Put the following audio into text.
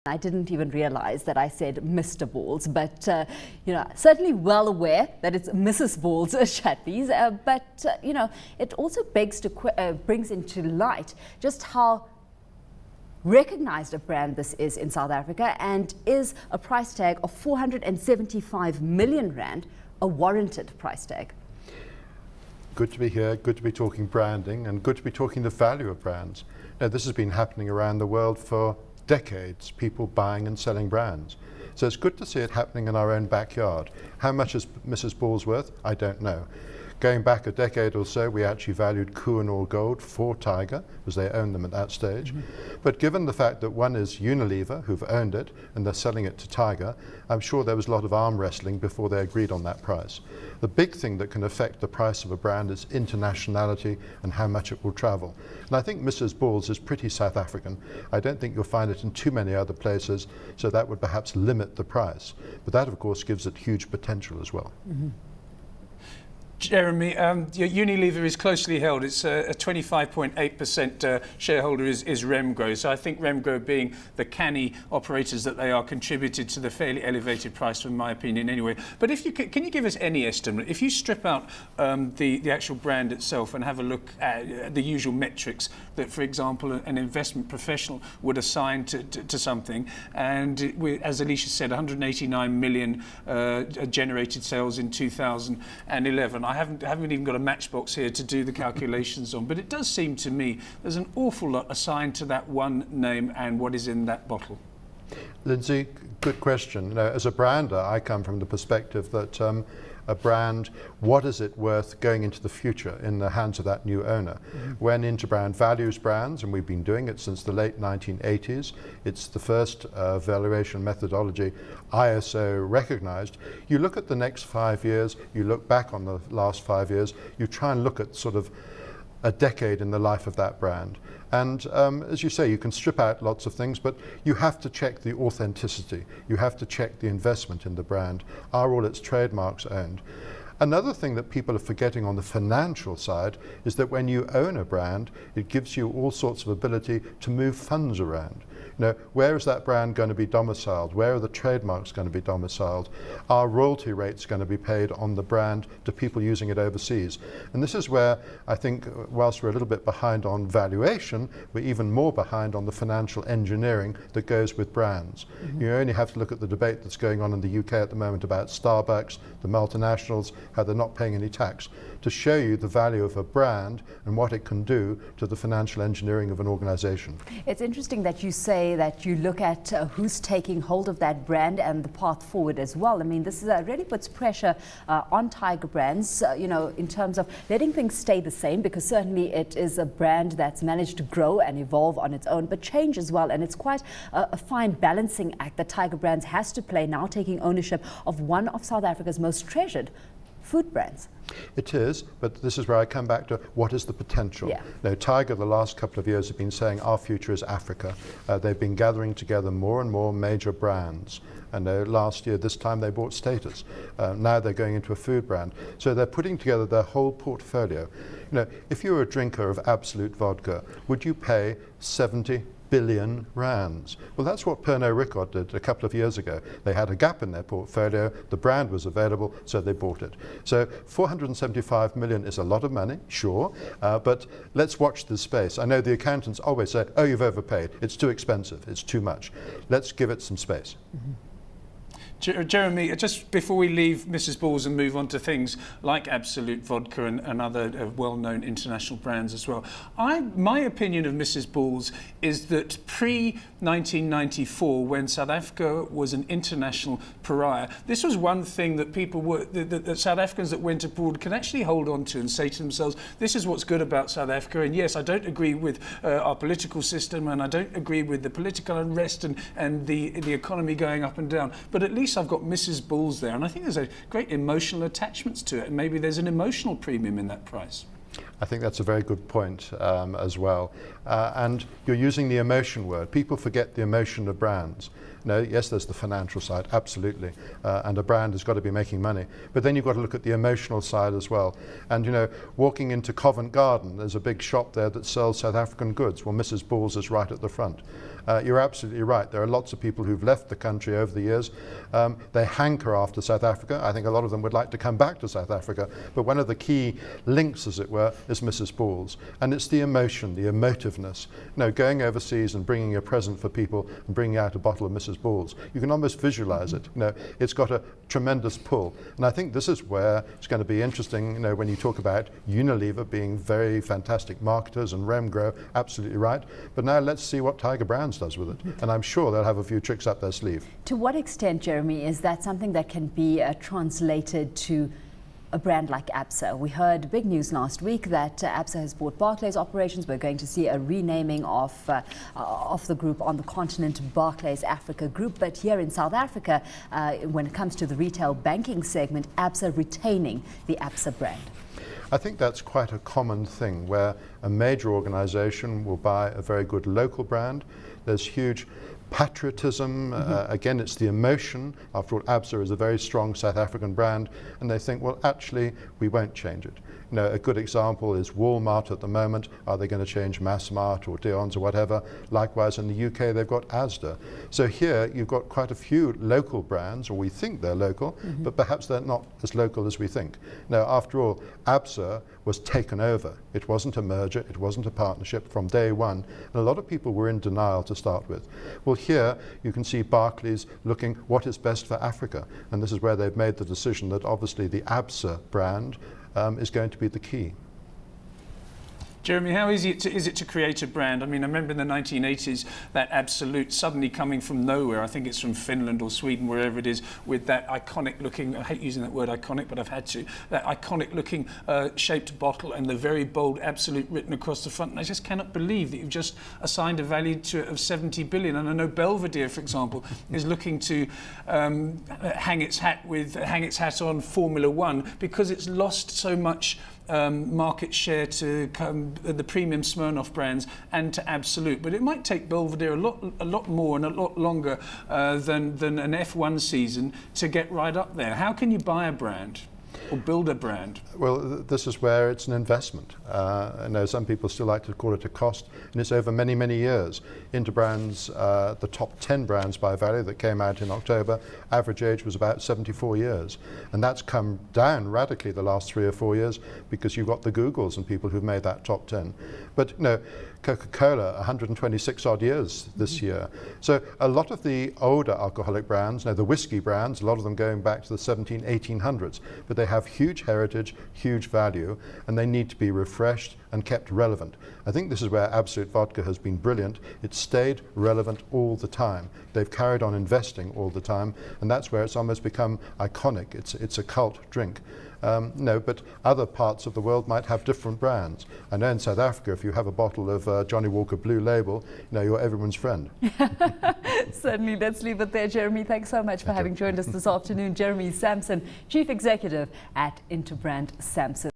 I didn't even realize that I said Mr. Balls, but certainly well aware that it's Mrs. Balls Chutneys. But it also brings into light just how recognized a brand this is in South Africa, and is a price tag of 475 million rand a warranted price tag? Good to be here, good to be talking branding, and good to be talking the value of brands. Now, this has been happening around the world for decades, people buying and selling brands. So it's good to see it happening in our own backyard. How much is Mrs. Balls worth? I don't know. Going back a decade or so, we actually valued Koh-i-Noor Gold for Tiger, because they owned them at that stage. But given the fact that one is Unilever, who've owned it, and they're selling it to Tiger, I'm sure there was a lot of arm wrestling before they agreed on that price. The big thing that can affect the price of a brand is internationality and how much it will travel. And I think Mrs. Balls is pretty South African. I don't think you'll find it in too many other places, so that would perhaps limit the price. But that, of course, gives it huge potential as well. Jeremy, Unilever is closely held. It's a 25.8% shareholder is Remgro. So I think Remgro, being the canny operators that they are, contributed to the fairly elevated price, in my opinion, anyway. But if you can you give us any estimate? If you strip out the actual brand itself and have a look at the usual metrics that, for example, an investment professional would assign to something, and as Alicia said, 189 million generated sales in 2011. I haven't even got a matchbox here to do the calculations on, but it does seem to me there's an awful lot assigned to that one name and what is in that bottle. Lindsay, good question. As a brander, I come from the perspective that a brand, what is it worth going into the future in the hands of that new owner? When Interbrand values brands, and we've been doing it since the late 1980s, it's the first valuation methodology ISO recognized. You look at the next 5 years, you look back on the last 5 years, you try and look at sort of a decade in the life of that brand. And as you say, you can strip out lots of things, but you have to check the authenticity. You have to check the investment in the brand. Are all its trademarks owned? Another thing that people are forgetting on the financial side is that when you own a brand, it gives you all sorts of ability to move funds around. Where is that brand going to be domiciled? Where are the trademarks going to be domiciled? Are royalty rates going to be paid on the brand to people using it overseas? And this is where I think, whilst we're a little bit behind on valuation, we're even more behind on the financial engineering that goes with brands. You only have to look at the debate that's going on in the UK at the moment about Starbucks, the multinationals, how they're not paying any tax, to show you the value of a brand and what it can do to the financial engineering of an organization. It's interesting that you say that you look at who's taking hold of that brand and the path forward as well. I mean, this is, really puts pressure on Tiger Brands, in terms of letting things stay the same, because certainly it is a brand that's managed to grow and evolve on its own, but change as well. And it's quite a fine balancing act that Tiger Brands has to play now, taking ownership of one of South Africa's most treasured food brands. It is, but this is where I come back to what is the potential. Tiger, the last couple of years, have been saying our future is Africa. They've been gathering together more and more major brands. And last year, this time, they bought Status. Now they're going into a food brand. So they're putting together their whole portfolio. If you were a drinker of Absolute vodka, would you pay 70 billion rands? Well, that's what Pernod Ricard did a couple of years ago. They had a gap in their portfolio, the brand was available, so they bought it. So 475 million is a lot of money, sure, but let's watch this space. I know the accountants always say, oh, you've overpaid, it's too expensive, it's too much. Let's give it some space. Jeremy, just before we leave Mrs. Balls and move on to things like Absolute Vodka and other well-known international brands as well, my opinion of Mrs. Balls is that pre-1994, when South Africa was an international pariah, this was one thing that people were, that South Africans that went abroad can actually hold on to and say to themselves, this is what's good about South Africa. And yes, I don't agree with our political system, and I don't agree with the political unrest and the economy going up and down, but at least I've got Mrs. Balls there, and I think there's a great emotional attachments to it, and maybe there's an emotional premium in that price. I think that's a very good point as well. And you're using the emotion word. People forget the emotion of brands. No, yes, there's the financial side, absolutely, and a brand has got to be making money. But then you've got to look at the emotional side as well. And walking into Covent Garden, there's a big shop there that sells South African goods. Well, Mrs. Bulls is right at the front. You're absolutely right. There are lots of people who've left the country over the years. They hanker after South Africa. I think a lot of them would like to come back to South Africa. But one of the key links, as it were, is Mrs. Bulls. And it's the emotion, the emotiveness. Going overseas and bringing a present for people and bringing out a bottle of Mrs. Bulls. You can almost visualize it. It's got a tremendous pull. And I think this is where it's going to be interesting, when you talk about Unilever being very fantastic marketers and Remgro, absolutely right. But now let's see what Tiger Brands does with it. And I'm sure they'll have a few tricks up their sleeve. To what extent, Jeremy, is that something that can be translated to a brand like ABSA? We heard big news last week that ABSA has bought Barclays operations. We're going to see a renaming of the group on the continent, Barclays Africa Group. But here in South Africa, when it comes to the retail banking segment, ABSA retaining the ABSA brand. I think that's quite a common thing where a major organization will buy a very good local brand. There's huge patriotism. Again, it's the emotion. After all, ABSA is a very strong South African brand, and they think, well, actually, we won't change it. A good example is Walmart at the moment. Are they going to change Massmart or Dion's or whatever? Likewise, in the UK, they've got Asda. So here, you've got quite a few local brands, or we think they're local, but perhaps they're not as local as we think. Now, after all, ABSA was taken over. It wasn't a merger, it wasn't a partnership from day one, and a lot of people were in denial to start with. Well, here you can see Barclays looking what is best for Africa, and this is where they've made the decision that obviously the ABSA brand is going to be the key. Jeremy, how easy is it to create a brand? I mean, I remember in the 1980s that Absolute suddenly coming from nowhere, I think it's from Finland or Sweden, wherever it is, with that iconic looking, I hate using that word iconic, but I've had to, that iconic looking shaped bottle and the very bold Absolute written across the front. And I just cannot believe that you've just assigned a value to it of 70 billion. And I know Belvedere, for example, is looking to hang its hat on Formula One because it's lost so much market share to the premium Smirnoff brands and to Absolute, but it might take Belvedere a lot more and a lot longer than an F1 season to get right up there. How can you buy a brand or build a brand? Well, this is where it's an investment. I know some people still like to call it a cost, and it's over many, many years. Interbrands, the top 10 brands by value that came out in October, average age was about 74 years. And that's come down radically the last 3 or 4 years because you've got the Googles and people who've made that top 10. But Coca-Cola, 126 odd years this year. So a lot of the older alcoholic brands, the whiskey brands, a lot of them going back to the 1800s, but they have huge heritage, huge value, and they need to be refreshed and kept relevant. I think this is where Absolute Vodka has been brilliant. It's stayed relevant all the time. They've carried on investing all the time, and that's where it's almost become iconic. It's a cult drink. But other parts of the world might have different brands. I know in South Africa, if you have a bottle of Johnny Walker Blue Label, you're everyone's friend. Certainly, let's leave it there. Jeremy, thanks so much for having joined us this afternoon. Jeremy Sampson, Chief Executive at Interbrand Sampson.